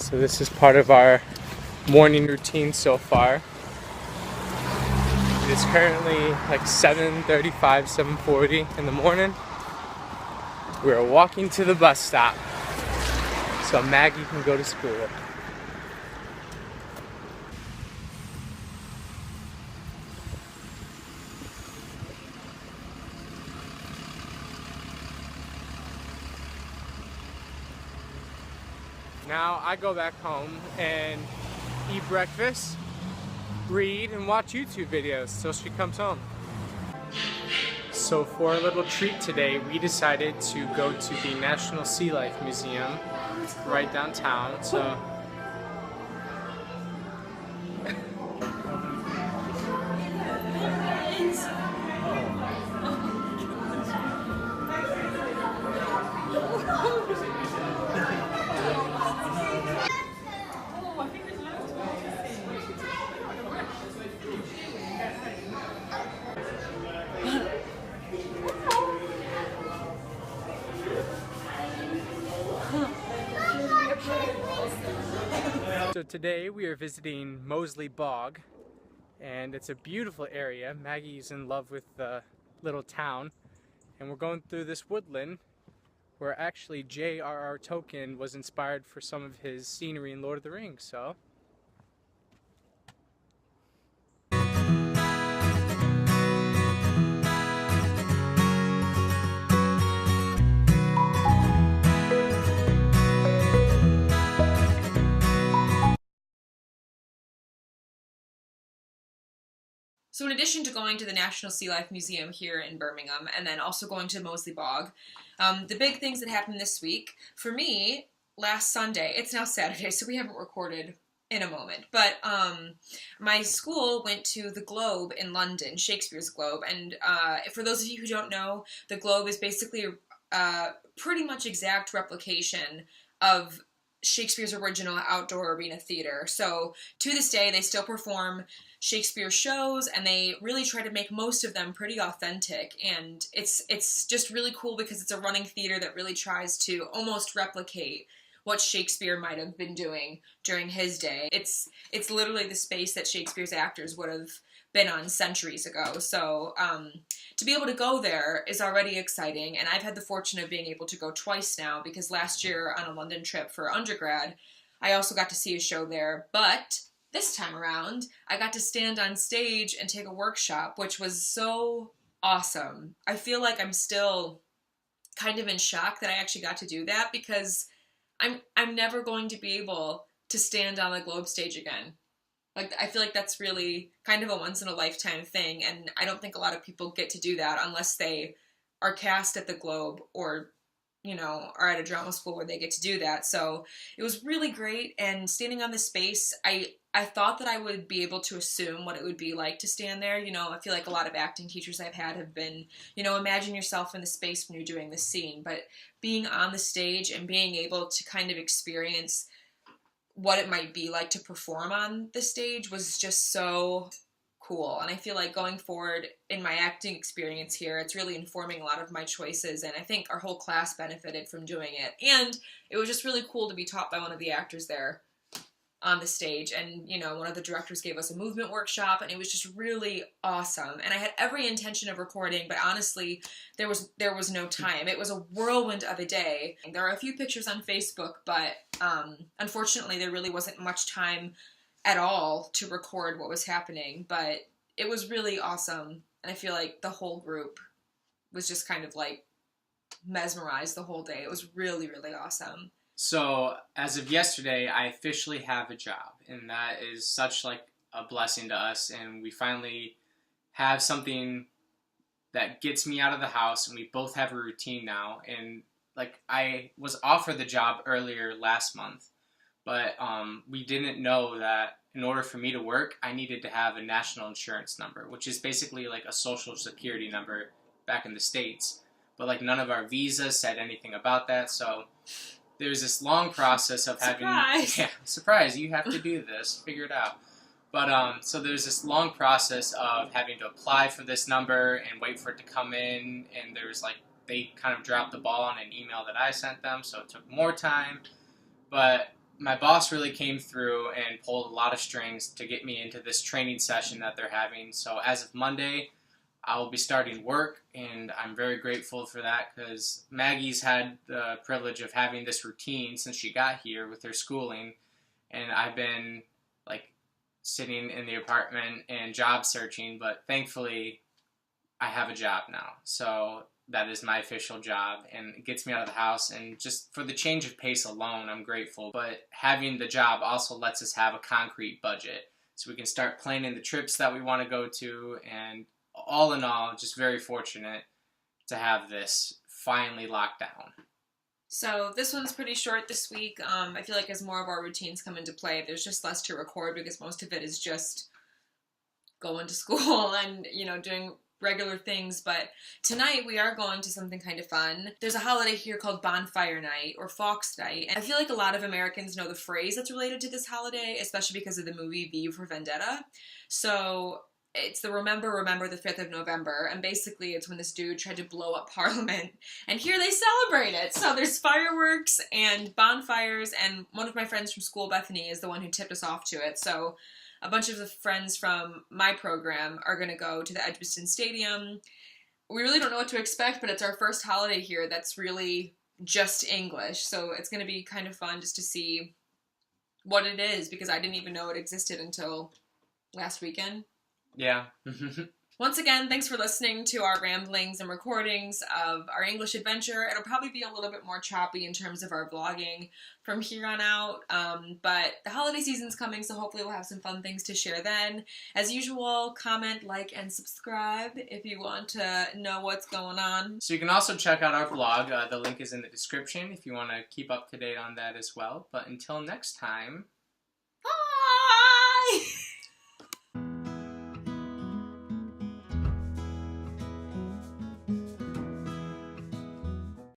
So this is part of our morning routine so far. It is currently like 7:35, 7:40 in the morning. We are walking to the bus stop so Maggie can go to school. Now I go back home and eat breakfast, read, and watch YouTube videos till she comes home. So for a little treat today, we decided to go to the National Sea Life Museum right downtown. So So today we are visiting Moseley Bog, and it's a beautiful area. Maggie's in love with the little town, and we're going through this woodland where actually J.R.R. Tolkien was inspired for some of his scenery in Lord of the Rings. So in addition to going to the National Sea Life Museum here in Birmingham and then also going to Moseley Bog, the big things that happened this week, for me, last Sunday, it's now Saturday, so we haven't recorded in a moment, but my school went to the Globe in London, Shakespeare's Globe, and for those of you who don't know, the Globe is basically a pretty much exact replication of Shakespeare's original outdoor arena theater. So to this day, they still perform Shakespeare shows, and they really try to make most of them pretty authentic. And it's just really cool because it's a running theater that really tries to almost replicate what Shakespeare might have been doing during his day. It's literally the space that Shakespeare's actors would have been on centuries ago. So to be able to go there is already exciting, and I've had the fortune of being able to go twice now, because last year on a London trip for undergrad, I also got to see a show there, but this time around, I got to stand on stage and take a workshop, which was so awesome. I feel like I'm still kind of in shock that I actually got to do that, because I'm never going to be able to stand on the Globe stage again. Like, I feel like that's really kind of a once-in-a-lifetime thing, and I don't think a lot of people get to do that unless they are cast at the Globe or, you know, are at a drama school where they get to do that. So it was really great, and standing on the space, I thought that I would be able to assume what it would be like to stand there. You know, I feel like a lot of acting teachers I've had have been, you know, imagine yourself in the space when you're doing the scene, but being on the stage and being able to kind of experience what it might be like to perform on the stage was just so cool. And I feel like going forward in my acting experience here, it's really informing a lot of my choices, and I think our whole class benefited from doing it. And it was just really cool to be taught by one of the actors there on the stage, and you know, one of the directors gave us a movement workshop, and it was just really awesome. And I had every intention of recording, but honestly there was no time. It was a whirlwind of a day. There are a few pictures on Facebook, but unfortunately there really wasn't much time at all to record what was happening, but it was really awesome. And I feel like the whole group was just kind of like mesmerized the whole day. It was really, really awesome. So as of yesterday, I officially have a job, and that is such like a blessing to us, and we finally have something that gets me out of the house, and we both have a routine now. And like, I was offered the job earlier last month, but we didn't know that in order for me to work, I needed to have a national insurance number, which is basically like a social security number back in the States. But like, none of our visas said anything about that, so there's this long process of having... Surprise! Yeah, surprise, you have to do this, figure it out. But so there's this long process of having to apply for this number and wait for it to come in, and there's like, they kind of dropped the ball on an email that I sent them, so it took more time. But my boss really came through and pulled a lot of strings to get me into this training session that they're having. So as of Monday, I will be starting work, and I'm very grateful for that because Maggie's had the privilege of having this routine since she got here with her schooling, and I've been like sitting in the apartment and job searching, but thankfully I have a job now. So that is my official job, and it gets me out of the house, and just for the change of pace alone, I'm grateful. But having the job also lets us have a concrete budget, so we can start planning the trips that we want to go to, and all in all, just very fortunate to have this finally locked down. So this one's pretty short this week. I feel like as more of our routines come into play, there's just less to record because most of it is just going to school and, doing regular things. But tonight we are going to something kind of fun. There's a holiday here called Bonfire Night or Fox Night. And I feel like a lot of Americans know the phrase that's related to this holiday, especially because of the movie V for Vendetta. So it's the Remember the 5th of November, and basically it's when this dude tried to blow up Parliament, and here they celebrate it. So there's fireworks and bonfires, and one of my friends from school, Bethany, is the one who tipped us off to it. So a bunch of the friends from my program are going to go to the Edgbaston Stadium. We really don't know what to expect, but it's our first holiday here that's really just English, so it's going to be kind of fun just to see what it is, because I didn't even know it existed until last weekend. Yeah. Once again, thanks for listening to our ramblings and recordings of our English adventure. It'll probably be a little bit more choppy in terms of our vlogging from here on out, but the holiday season's coming, so hopefully we'll have some fun things to share then. As usual, comment, like, and subscribe if you want to know what's going on. So you can also check out our blog. The link is in the description if you want to keep up to date on that as well. But until next time...